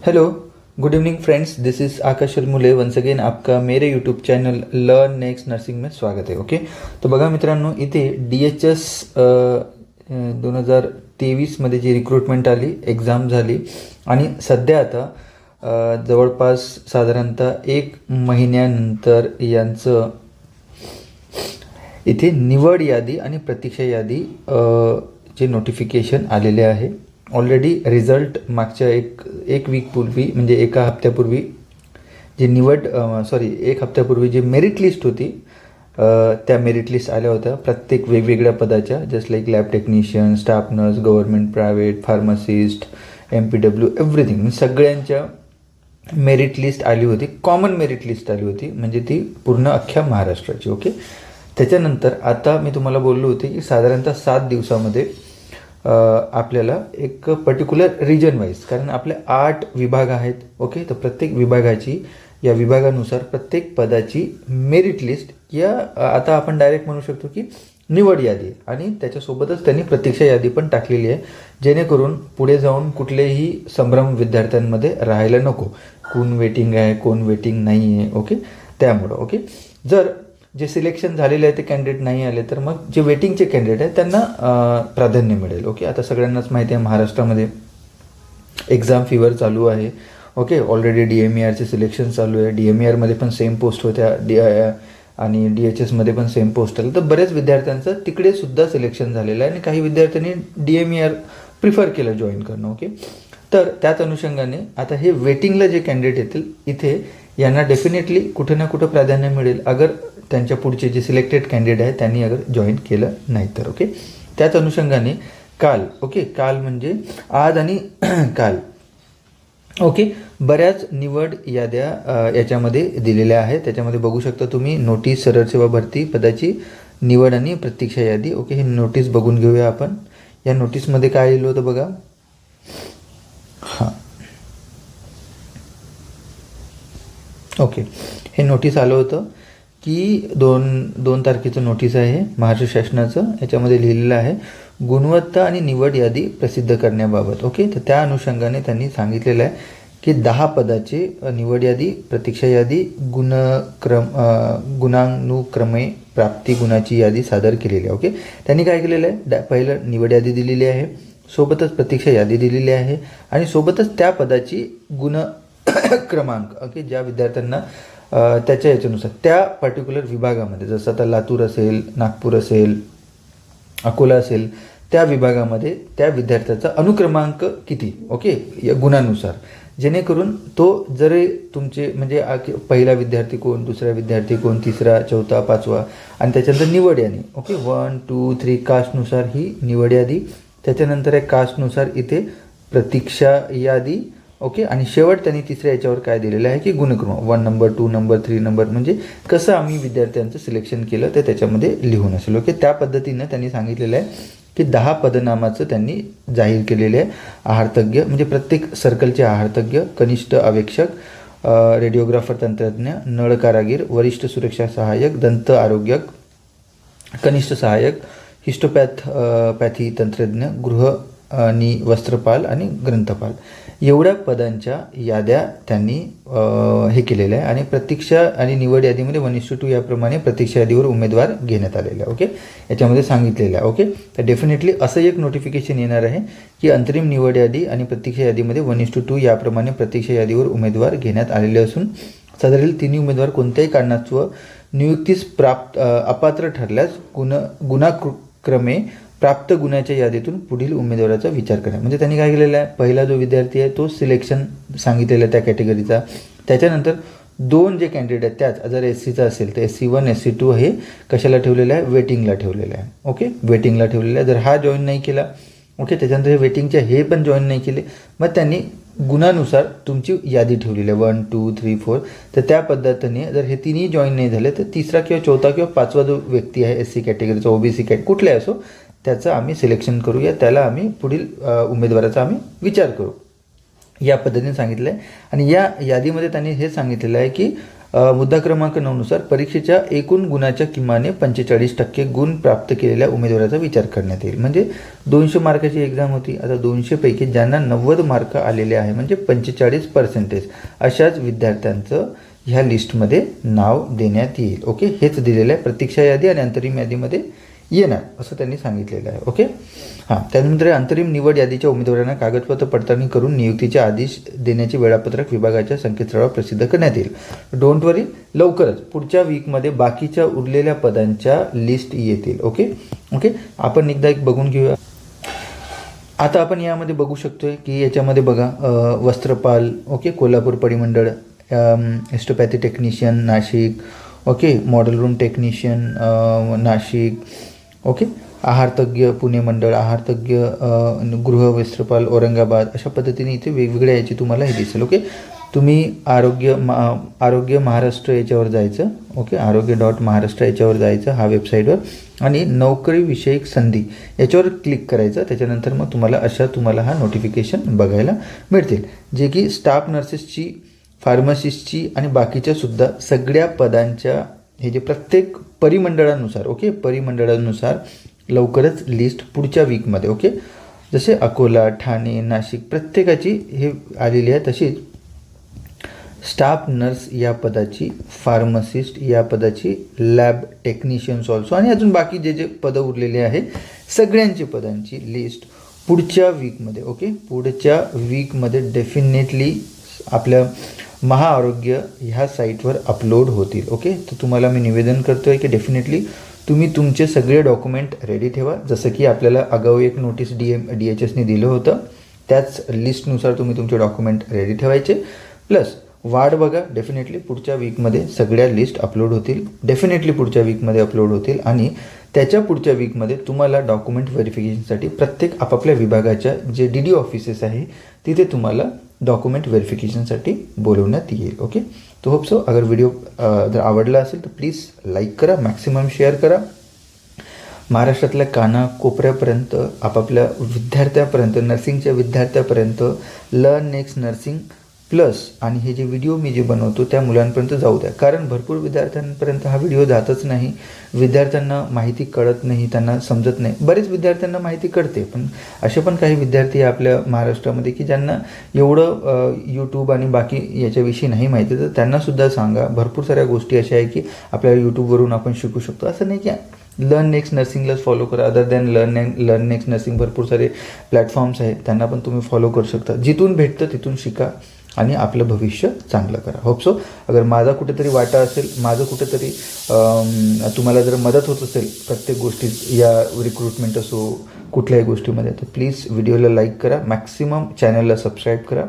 Hello, good evening friends, this is Akash Mule once again आपका मेरे YouTube channel learn next nursing में स्वागत आहे. ओके, तो बघा मित्रांनो, इथे DHS 2023मध्ये जी रिक्रुटमेंट आली, एक्झाम झाली आणि सध्या आता जवळपास साधारणतः 1 महिन्यानंतर यांचं इथे निवड यादी आणि प्रतीक्षा यादी चे नोटिफिकेशन आलेले आहे. ऑलरेडी रिझल्ट मागच्या एक वीकपूर्वी म्हणजे एका हप्त्यापूर्वी जी एक हप्त्यापूर्वी जी मेरिट लिस्ट होती त्या मेरिट लिस्ट आल्या होत्या प्रत्येक वेगवेगळ्या पदाच्या, just like lab technician, staff nurse, government, private, pharmacist, MPW, everything सगळ्यांच्या मेरिट लिस्ट आली होती. कॉमन मेरिट लिस्ट आली होती, म्हणजे ती पूर्ण अख्ख्या महाराष्ट्राची. ओके, त्याच्यानंतर आता मी तुम्हाला बोललो होते की साधारणतः 7 दिवसामध्ये आपल्याला एक पर्टिक्युलर रिजन वाईज, कारण आपले 8 विभाग आहेत. ओके, तर प्रत्येक विभागाची या विभागानुसार प्रत्येक पदाची मेरिट लिस्ट या आता आपण डायरेक्ट म्हणू शकतो की निवड यादी आणि त्याच्यासोबतच त्यांनी प्रतीक्षा यादी पण टाकलेली आहे, जेणेकरून पुढे जाऊन कुठलेही संभ्रम विद्यार्थ्यांमध्ये राहायला नको, कोण वेटिंग आहे कोण वेटिंग नाही आहे. ओके, त्यामुळं ओके, जर जे सिलेक्शन झालेले आहे ते कॅन्डिडेट नाही आले तर मग जे वेटिंगचे कॅन्डिडेट आहेत त्यांना प्राधान्य मिळेल. ओके, आता सगळ्यांनाच माहिती आहे महाराष्ट्रामध्ये एक्झाम फीवर चालू आहे. ओके, ऑलरेडी DMERचे सिलेक्शन चालू आहे. DMERमध्ये पण सेम पोस्ट होत्या आणि DHSमध्ये पण सेम पोस्ट आलं, तर बऱ्याच विद्यार्थ्यांचं तिकडे सुद्धा सिलेक्शन झालेलं आहे आणि काही विद्यार्थ्यांनी DMER प्रिफर केलं जॉईन करणं. ओके, तर त्याच अनुषंगाने आता हे वेटिंगला जे कॅन्डिडेट येतील इथे यांना डेफिनेटली कुठे ना कुठं प्राधान्य मिळेल अगर त्यांच्या पुढचे जे सिलेक्टेड कॅन्डिडेट आहे त्यांनी अगर जॉईन केलं नाही तर. ओके, त्याच अनुषंगाने काल म्हणजे आज आणि काल ओके बऱ्याच निवड याद्या याच्यामध्ये दिलेल्या आहेत. त्याच्यामध्ये बघू शकता तुम्ही नोटीस सरळ सेवा भरती पदाची निवड आणि प्रतीक्षा यादी. ओके, ही नोटीस बघून घेऊया आपण. या नोटीसमध्ये काय लिहिलं होतं बघा. हां, ओके, हे नोटीस आलं होतं की 2 तारखेचं नोटीस आहे महाराष्ट्र शासनाचं. याच्यामध्ये लिहिलेलं आहे गुणवत्ता आणि निवड यादी प्रसिद्ध करण्याबाबत. ओके, तर त्या अनुषंगाने त्यांनी सांगितलेलं आहे की 10 पदाचे निवड यादी, प्रतीक्षा यादी, गुणानुक्रमे प्राप्ती गुणाची यादी सादर केलेली आहे. ओके, त्यांनी काय केलेलं आहे, पहिलं निवड यादी दिलेली आहे, सोबतच प्रतीक्षा यादी दिलेली आहे आणि सोबतच त्या पदाची गुण क्रमांक. ओके, ज्या विद्यार्थ्यांना त्याच्या याच्यानुसार त्या पर्टिक्युलर विभागामध्ये, जसं आता लातूर असेल, नागपूर असेल, अकोला असेल, त्या विभागामध्ये त्या विद्यार्थ्याचा अनुक्रमांक किती. ओके, या गुणानुसार, जेणेकरून तो जरी तुमचे म्हणजे पहिला विद्यार्थी कोण, दुसरा विद्यार्थी कोण, तिसरा, चौथा, पाचवा आणि त्याच्यानंतर निवड यादी. ओके, 1 2 3 कास्टनुसार ही निवड यादी, त्याच्यानंतर आहे कास्टनुसार इथे प्रतीक्षा यादी. ओके, आणि शेवट त्यांनी तिसऱ्या याच्यावर काय दिलेलं आहे की गुणक्रम 1 नंबर, 2 नंबर, 3 नंबर, म्हणजे कसं आम्ही विद्यार्थ्यांचं सिलेक्शन केलं ते त्याच्यामध्ये लिहून असेल. ओके, त्या पद्धतीनं त्यांनी सांगितलेलं आहे की 10 पदनामाचं त्यांनी जाहीर केलेले आहे. आहारतज्ञ म्हणजे प्रत्येक सर्कलचे आहारतज्ञ, कनिष्ठ अवेक्षक, रेडिओग्राफर तंत्रज्ञ, नळ कारागीर, वरिष्ठ सुरक्षा सहाय्यक, दंत आरोग्यक, कनिष्ठ सहाय्यक, हिस्टोपॅथी तंत्रज्ञ, गृह आणि वस्त्रपाल आणि ग्रंथपाल, एवढ्या पदांच्या याद्या त्यांनी हे केलेल्या आहे. आणि प्रतीक्षा आणि निवड यादीमध्ये 1:2 याप्रमाणे प्रतीक्षा यादीवर उमेदवार घेण्यात आलेले आहे. ओके, याच्यामध्ये सांगितलेलं आहे. ओके, तर डेफिनेटली असं एक नोटिफिकेशन येणार आहे की अंतरिम निवड यादी आणि प्रतीक्षा यादीमध्ये 1:2 याप्रमाणे प्रतीक्षा यादीवर उमेदवार घेण्यात आलेले असून सदरील 3 उमेदवार कोणत्याही कारणास्तव नियुक्तीस अपात्र ठरल्यास गुणाक्रमे प्राप्त गुणाच्या यादीतून पुढील उमेदवाराचा विचार करा. म्हणजे त्यांनी काय केलेलं आहे, पहिला जो विद्यार्थी आहे तो सिलेक्शन सांगितलेला आहे त्या कॅटेगरीचा, त्याच्यानंतर 2 जे कॅन्डिडेट आहेत त्याच, जर SCचा असेल तर SC1 SC2 हे कशाला ठेवलेलं आहे, वेटिंगला ठेवलेलं आहे. ओके, वेटिंगला ठेवलेलं आहे. जर हा जॉईन नाही केला, ओके, त्याच्यानंतर हे वेटिंगचे हे पण जॉईन नाही केले, मग त्यांनी गुणानुसार तुमची यादी ठेवलेली आहे 1 2 3 4. तर त्या पद्धतीने जर हे तिन्ही जॉईन नाही झाले तर तिसरा किंवा चौथा किंवा पाचवा जो व्यक्ती आहे SC कॅटेगरीचा, OBC कुठलाही असो, त्याचं आम्ही सिलेक्शन करूया, त्याला आम्ही पुढील उमेदवाराचा आम्ही विचार करू, या पद्धतीने सांगितलं आहे. आणि या यादीमध्ये त्यांनी हे सांगितलेलं आहे की मुद्दा क्रमांक 9 नुसार परीक्षेच्या एकूण गुणाच्या किमाने 45% गुण प्राप्त केलेल्या उमेदवाराचा विचार करण्यात येईल. म्हणजे 200 मार्काची एक्झाम होती. आता 200 पैकी ज्यांना 90 मार्क आलेले आहे म्हणजे 45% अशाच विद्यार्थ्यांचं ह्या लिस्टमध्ये नाव देण्यात येईल. ओके, हेच दिलेलं आहे. प्रतीक्षा यादी आणि अंतरिम यादीमध्ये येणार असं त्यांनी सांगितलेलं आहे. ओके, हां. त्यानंतर अंतरिम निवड यादीच्या उमेदवारांना कागदपत्र पडताळणी करून नियुक्तीचे आदेश देण्याचे वेळापत्रक विभागाच्या संकेतस्थळावर प्रसिद्ध करण्यात येईल. डोंट वरी, लवकरच पुढच्या वीकमध्ये बाकीच्या उरलेल्या पदांच्या लिस्ट येतील. ओके ओके, आपण एकदा एक बघून घेऊया. आता आपण यामध्ये बघू शकतोय की याच्यामध्ये बघा वस्त्रपाल, ओके, कोल्हापूर परिमंडळ, histopathy technician Nashik, okay, model room technician Nashik, okay, आहारतज्ञ पुणे मंडळ, आहारतज्ञ गृह वस्त्रपाल औरंगाबाद. अशा पद्धतीने इथे वेगवेगळ्या याची तुम्हाला हे दिसेल. ओके, तुम्ही आरोग्य महाराष्ट्र याच्यावर जायचं. ओके, आरोग्य.महाराष्ट्र याच्यावर जायचं हा वेबसाईटवर आणि नोकरीविषयक संधी याच्यावर क्लिक करायचं. त्याच्यानंतर मग तुम्हाला हा नोटिफिकेशन बघायला मिळतील, जे की स्टाफ नर्सेसची, फार्मासिस्टची आणि बाकीच्या सुद्धा सगळ्या पदांच्या हे जे प्रत्येक परिमंडळानुसार, ओके, परिमंडळानुसार लवकरच लिस्ट पुढच्या वीकमध्ये, ओके, जसे अकोला, ठाणे, नाशिक प्रत्येकाची हे आलेली आहे. तशीच स्टाफ नर्स या पदाची, फार्मासिस्ट या पदाची, लॅब टेक्निशियन्स ऑल्सो आणि अजून बाकी जे पदं उरलेले आहे सगळ्यांची पदांची लिस्ट पुढच्या वीकमध्ये, ओके, पुढच्या वीकमध्ये डेफिनेटली आपल्या महाआरोग्य ह्या साईटवर अपलोड होतील. ओके, तर तुम्हाला मी निवेदन करतो आहे की डेफिनेटली तुम्ही तुमचे सगळे डॉक्युमेंट रेडी ठेवा. जसं की आपल्याला आगाऊ एक नोटीस DHSने दिलं होतं त्याच लिस्टनुसार तुम्ही तुमचे डॉक्युमेंट रेडी ठेवायचे. प्लस वाट बघा, डेफिनेटली पुढच्या वीकमध्ये सगळ्या लिस्ट अपलोड होतील. डेफिनेटली पुढच्या वीकमध्ये अपलोड होतील आणि त्याच्या पुढच्या वीकमध्ये तुम्हाला डॉक्युमेंट व्हेरिफिकेशनसाठी प्रत्येक आपापल्या विभागाच्या जे DD ऑफिसेस आहे तिथे तुम्हाला डॉक्युमेंट व्हेरिफिकेशनसाठी बोलवण्यात येईल. ओके, तो होप सो. अगर व्हिडिओ जर आवडला असेल तर प्लीज लाईक करा, मॅक्सिमम शेअर करा. महाराष्ट्रातल्या कानाकोपऱ्यापर्यंत आपापल्या विद्यार्थ्यापर्यंत, नर्सिंगच्या विद्यार्थ्यापर्यंत लर्न नेक्स्ट नर्सिंग प्लस आणि हे जे व्हिडिओ मी जे बनवतो त्या मुलांपर्यंत जाऊ द्या. कारण भरपूर विद्यार्थ्यांपर्यंत हा व्हिडिओ जातच नाही. विद्यार्थ्यांना माहिती कळत नाही, त्यांना समजत नाही. बरेच विद्यार्थ्यांना माहिती कळते, पण असे पण काही विद्यार्थी आपल्या महाराष्ट्रामध्ये की ज्यांना एवढं यूट्यूब आणि बाकी याच्याविषयी नाही माहिती, तर त्यांनासुद्धा सांगा. भरपूर साऱ्या गोष्टी अशा आहे की आपल्या यूट्यूबवरून आपण शिकू शकतो. असं नाही की लर्न नेक्स्ट नर्सिंगलाच फॉलो करा. Other than learn next nursing भरपूर सारे प्लॅटफॉर्म्स आहेत, त्यांना पण तुम्ही फॉलो करू शकता. जिथून भेटतं तिथून शिका आणि आपलं भविष्य चांगलं करा. Hope so. अगर माझा कुठेतरी वाटा असेल, माझं कुठेतरी तुम्हाला जर मदत होत असेल प्रत्येक गोष्टीत, या रिक्रुटमेंट असो कुठल्याही गोष्टीमध्ये, तर प्लीज व्हिडिओला लाईक करा, मॅक्सिमम चॅनलला सबस्क्राईब करा.